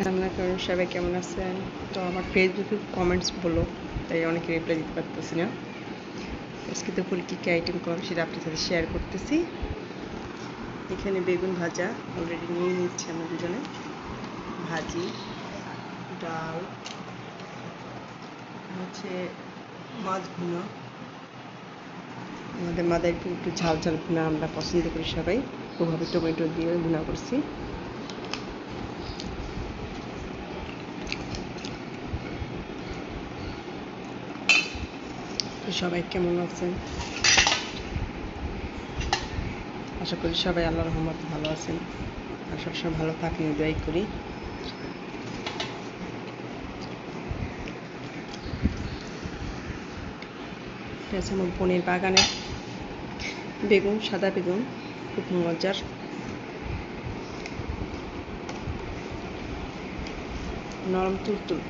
রান্না করেন সবাই কেমন আছেন? তো আমার ফেসবুকে কমেন্টস বলো, তাই অনেকে রিপ্লাই দিতে পারতেছি না। আজকে দুপুরে কী কী আইটেম করলাম সেটা আপনার সাথে শেয়ার করতেছি। এখানে বেগুন ভাজা অলরেডি নিয়ে নিচ্ছি আমরা দুজনে, ভাজি, ডাল, হচ্ছে মাছ ভুনা। আমাদের মাদার একটু ঝাল ঝাল ভুনা আমরা পছন্দ করি সবাই, ওভাবে টমেটো দিয়ে ভুনা করছি। সবাই কেমন আছেন? আশা করি সবাই আল্লাহর রহমতে ভালো আছেন আর সবসময় ভালো থাকেন, দোয়াই করি। এটা হচ্ছে আমার বোনের বাগানের বেগুন, সাদা বেগুন, খুব মজার। নরম তুলতুল।